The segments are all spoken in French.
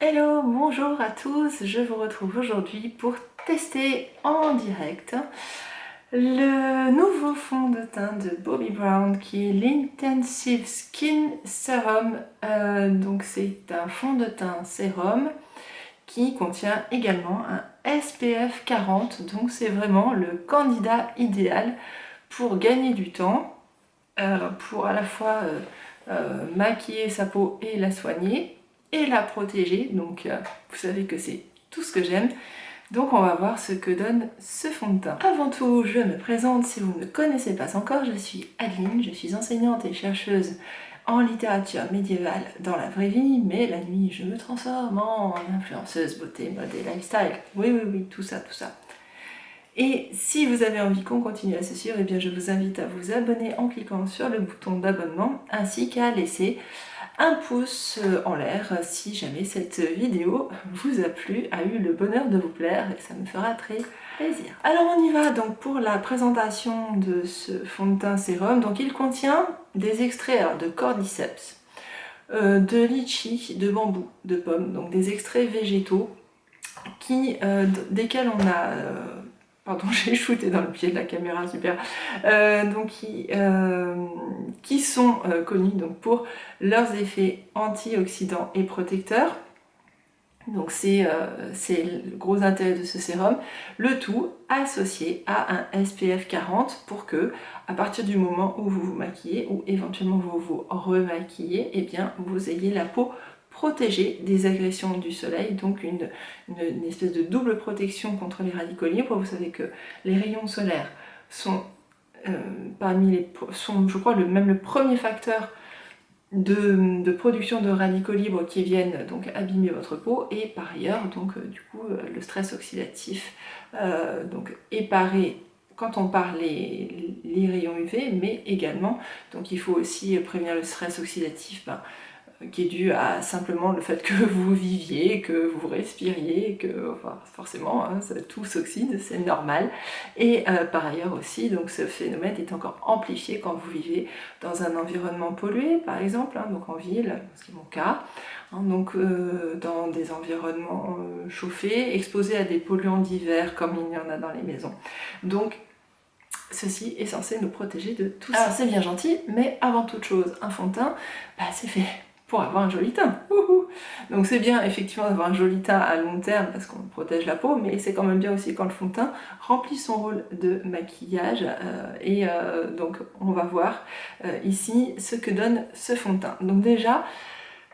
Hello, bonjour à tous, je vous retrouve aujourd'hui pour tester en direct le nouveau fond de teint de Bobbi Brown qui est l'Intensive Skin Serum. Donc c'est un fond de teint sérum qui contient également un SPF 40, donc c'est vraiment le candidat idéal pour gagner du temps, pour à la fois maquiller sa peau et la soigner et la protéger, donc vous savez que c'est tout ce que j'aime. Donc on va voir ce que donne ce fond de teint. Avant tout, je me présente si vous ne me connaissez pas encore, je suis Adeline, je suis enseignante et chercheuse en littérature médiévale dans la vraie vie, mais la nuit je me transforme en influenceuse beauté, mode et lifestyle. Oui, tout ça, tout ça. Et si vous avez envie qu'on continue à se suivre, eh bien je vous invite à vous abonner en cliquant sur le bouton d'abonnement, ainsi qu'à laisser un pouce en l'air si jamais cette vidéo vous a plu, a eu le bonheur de vous plaire, et ça me fera très plaisir. Alors on y va donc pour la présentation de ce fond de teint sérum. Donc il contient des extraits de cordyceps, de litchi, de bambou, de pommes, donc des extraits végétaux desquels on a... Pardon, j'ai shooté dans le pied de la caméra, super. Donc qui sont connus donc, pour leurs effets antioxydants et protecteurs. Donc c'est le gros intérêt de ce sérum. Le tout associé à un SPF 40 pour que, à partir du moment où vous vous maquillez ou éventuellement vous vous remaquillez, eh bien vous ayez la peau protégée des agressions du soleil, donc une espèce de double protection contre les radicaux libres. Vous savez que les rayons solaires sont je crois, même le premier facteur de production de radicaux libres qui viennent donc abîmer votre peau, et par ailleurs donc du coup le stress oxydatif donc est paré quand on parle les rayons UV, mais également donc il faut aussi prévenir le stress oxydatif qui est dû à simplement le fait que vous viviez, que vous respiriez, que enfin, forcément hein, tout s'oxyde, c'est normal. Et par ailleurs aussi, donc ce phénomène est encore amplifié quand vous vivez dans un environnement pollué, par exemple, hein, donc en ville, ce qui est mon cas, hein, donc dans des environnements chauffés, exposés à des polluants divers comme il y en a dans les maisons. Donc ceci est censé nous protéger de tout ça. Alors c'est bien gentil, mais avant toute chose, un fond de teint, c'est fait pour avoir un joli teint. Donc c'est bien effectivement d'avoir un joli teint à long terme parce qu'on protège la peau, mais c'est quand même bien aussi quand le fond de teint remplit son rôle de maquillage. Donc on va voir ici ce que donne ce fond de teint. Donc déjà,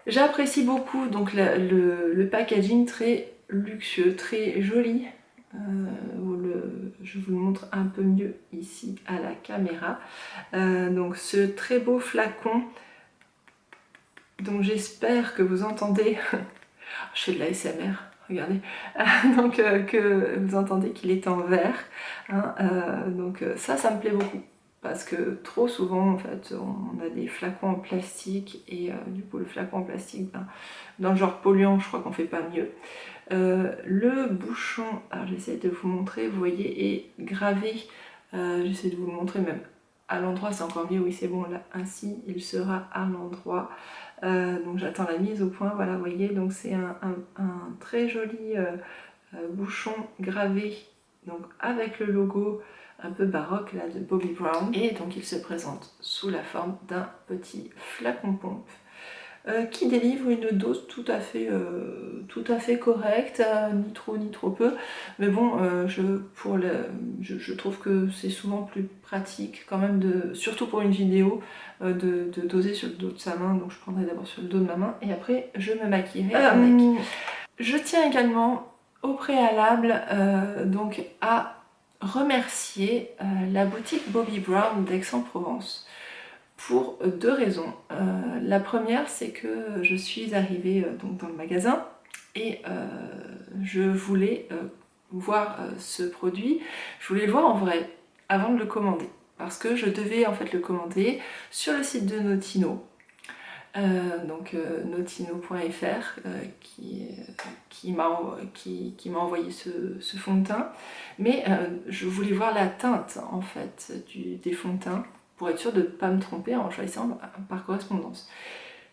j'apprécie beaucoup donc, le packaging très luxueux, très joli. Je vous le montre un peu mieux ici à la caméra. Donc ce très beau flacon, donc j'espère que vous entendez, je fais de la ASMR, regardez, donc que vous entendez qu'il est en verre, hein, donc ça me plaît beaucoup, parce que trop souvent en fait on a des flacons en plastique, et du coup le flacon en plastique, dans le genre polluant, je crois qu'on fait pas mieux. Le bouchon, alors j'essaie de vous montrer, vous voyez, est gravé, j'essaie de vous le montrer même à l'endroit, c'est encore mieux, oui c'est bon, là ainsi il sera à l'endroit. Donc j'attends la mise au point, voilà, vous voyez, donc c'est un très joli bouchon gravé, donc avec le logo un peu baroque là de Bobbi Brown, et donc il se présente sous la forme d'un petit flacon pompe qui délivre une dose tout à fait correcte, ni trop ni trop peu, mais bon, je trouve que c'est souvent plus pratique quand même, surtout pour une vidéo, de doser sur le dos de sa main. Donc je prendrai d'abord sur le dos de ma main et après je me maquillerai avec. Je tiens également au préalable donc à remercier la boutique Bobbi Brown d'Aix-en-Provence pour deux raisons. La première, c'est que je suis arrivée donc dans le magasin et je voulais voir ce produit, je voulais le voir en vrai avant de le commander, parce que je devais en fait le commander sur le site de Notino, donc notino.fr, qui m'a envoyé ce fond de teint, mais je voulais voir la teinte en fait des fonds de teint pour être sûre de ne pas me tromper en choisissant par correspondance.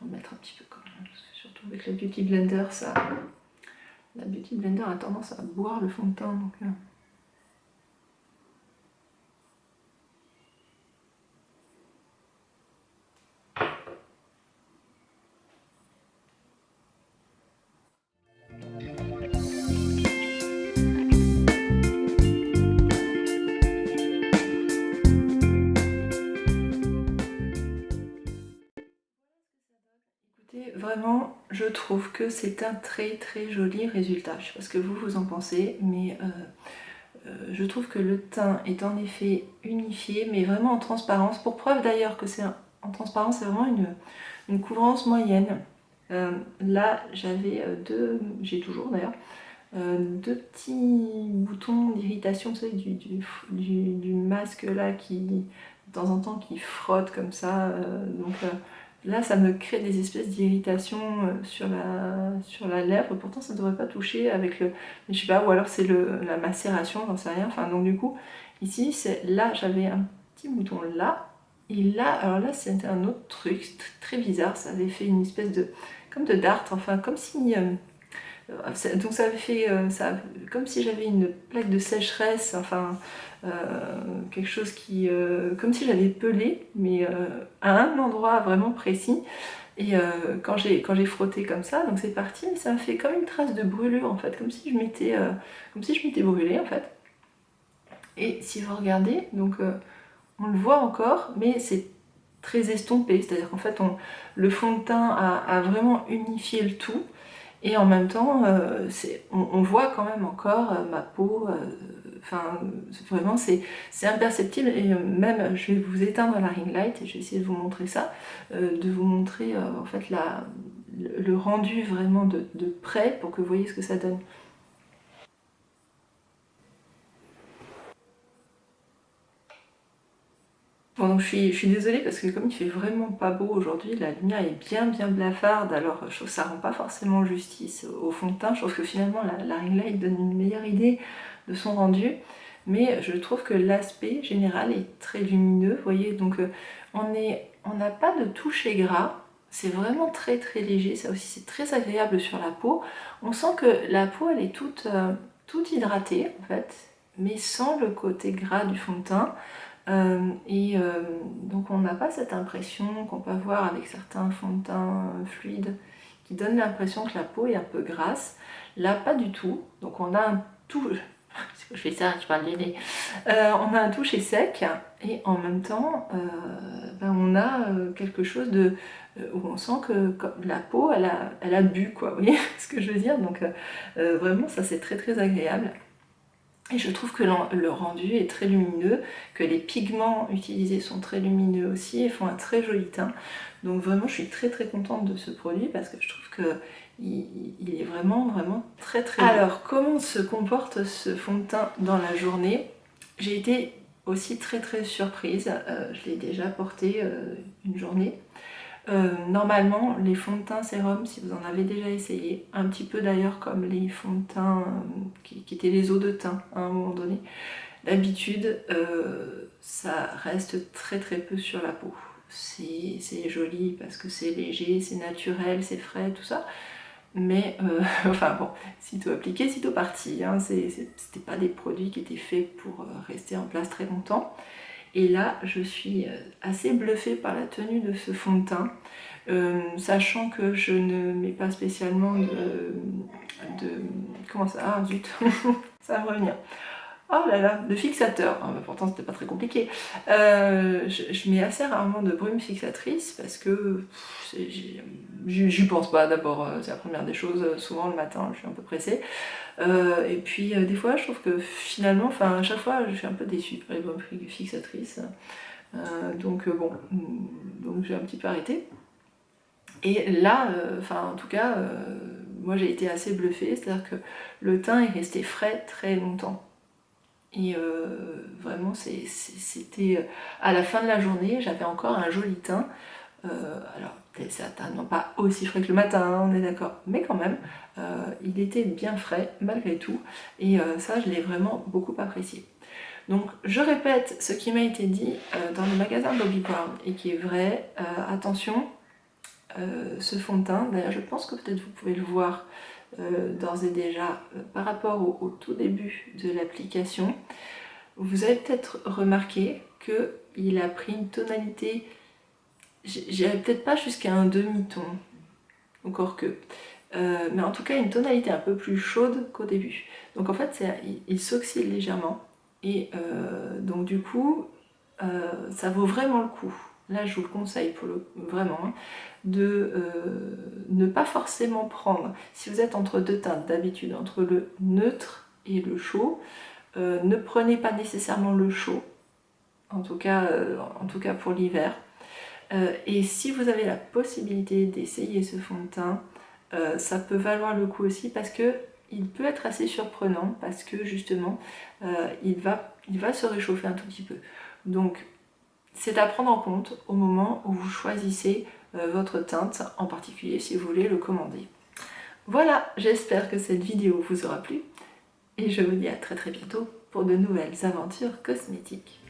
vais en mettre un petit peu quand même, parce que surtout avec la Beauty Blender, la Beauty Blender a tendance à boire le fond de teint. Donc, vraiment, je trouve que c'est un très joli résultat. Je ne sais pas ce que vous en pensez, mais je trouve que le teint est en effet unifié, mais vraiment en transparence. Pour preuve d'ailleurs que c'est en transparence, c'est vraiment une couvrance moyenne. Là, j'avais j'ai toujours d'ailleurs, deux petits boutons d'irritation, tu sais, du masque là qui, de temps en temps, qui frotte comme ça. Là, ça me crée des espèces d'irritation sur la lèvre. Pourtant, ça ne devrait pas toucher avec le... Mais je sais pas, ou alors c'est la macération, j'en sais rien. Enfin, donc du coup, ici, là, j'avais un petit bouton là. Et là, alors là, c'était un autre truc très bizarre. Ça avait fait une espèce de... comme de dartre, enfin, comme si... donc ça avait fait comme si j'avais une plaque de sécheresse, enfin quelque chose qui... comme si j'avais pelé, mais à un endroit vraiment précis. Et quand j'ai frotté comme ça, donc c'est parti, mais ça m'a fait comme une trace de brûlure en fait, comme si je m'étais brûlée en fait. Et si vous regardez, donc on le voit encore, mais c'est très estompé, c'est-à-dire qu'en fait le fond de teint a vraiment unifié le tout. Et en même temps, on voit quand même encore ma peau, enfin vraiment c'est imperceptible. Et même, je vais vous éteindre la ring light et je vais essayer de vous montrer ça, de vous montrer en fait le rendu vraiment de près pour que vous voyez ce que ça donne. Bon, donc je suis désolée parce que comme il fait vraiment pas beau aujourd'hui, la lumière est bien blafarde, alors je trouve que ça rend pas forcément justice au fond de teint. Je trouve que finalement la ring light donne une meilleure idée de son rendu, mais je trouve que l'aspect général est très lumineux, vous voyez, donc on n'a pas de toucher gras, c'est vraiment très léger, ça aussi c'est très agréable sur la peau. On sent que la peau elle est toute hydratée en fait, mais sans le côté gras du fond de teint. Donc on n'a pas cette impression qu'on peut avoir avec certains fonds de teint fluides qui donnent l'impression que la peau est un peu grasse. Là, pas du tout. Donc on a un toucher... je fais ça, je parle du nez. On a un toucher sec et en même temps, on a quelque chose où on sent que la peau, elle a bu, quoi. Vous voyez ce que je veux dire? Donc vraiment, ça c'est très agréable. Et je trouve que le rendu est très lumineux, que les pigments utilisés sont très lumineux aussi et font un très joli teint. Donc vraiment, je suis très contente de ce produit parce que je trouve qu'il est vraiment très beau. Alors, comment se comporte ce fond de teint dans la journée? J'ai été aussi très surprise. Je l'ai déjà porté une journée. Normalement, les fonds de teint sérum, si vous en avez déjà essayé, un petit peu d'ailleurs comme les fonds de teint qui étaient les eaux de teint à un moment donné, d'habitude, ça reste très peu sur la peau. C'est joli parce que c'est léger, c'est naturel, c'est frais, tout ça. Mais, enfin bon, sitôt appliqué, sitôt parti. Hein, c'était pas des produits qui étaient faits pour rester en place très longtemps. Et là, je suis assez bluffée par la tenue de ce fond de teint, sachant que je ne mets pas spécialement comment ça? Ah zut, ça va me revenir. Oh là là, de fixateur. Ah, bah, pourtant, c'était pas très compliqué. Je mets assez rarement de brume fixatrice parce que j'y pense pas d'abord. C'est la première des choses. Souvent le matin, je suis un peu pressée. Et puis des fois, je trouve que finalement, enfin à chaque fois, je suis un peu déçue par les brumes fixatrices. Donc bon, donc j'ai un petit peu arrêté. Et là, enfin en tout cas, moi j'ai été assez bluffée, c'est-à-dire que le teint est resté frais très longtemps. Et vraiment, c'était à la fin de la journée, j'avais encore un joli teint. Alors, certainement pas aussi frais que le matin, hein, on est d'accord, mais quand même, il était bien frais malgré tout. Et ça, je l'ai vraiment beaucoup apprécié. Donc, je répète ce qui m'a été dit dans le magasin Bobbi Brown et qui est vrai. Attention, ce fond de teint. D'ailleurs, je pense que peut-être vous pouvez le voir d'ores et déjà par rapport au tout début de l'application. Vous avez peut-être remarqué qu'il a pris une tonalité, j'irai peut-être pas jusqu'à un demi-ton, encore que, mais en tout cas une tonalité un peu plus chaude qu'au début. Donc en fait, il s'oxyde légèrement, et donc du coup, ça vaut vraiment le coup. Là, je vous le conseille vraiment, hein, de ne pas forcément prendre, si vous êtes entre deux teintes d'habitude, entre le neutre et le chaud, ne prenez pas nécessairement le chaud, en tout cas pour l'hiver. Et si vous avez la possibilité d'essayer ce fond de teint, ça peut valoir le coup aussi, parce que il peut être assez surprenant, parce que justement il va se réchauffer un tout petit peu. Donc c'est à prendre en compte au moment où vous choisissez votre teinte, en particulier si vous voulez le commander. Voilà, j'espère que cette vidéo vous aura plu, et je vous dis à très bientôt pour de nouvelles aventures cosmétiques.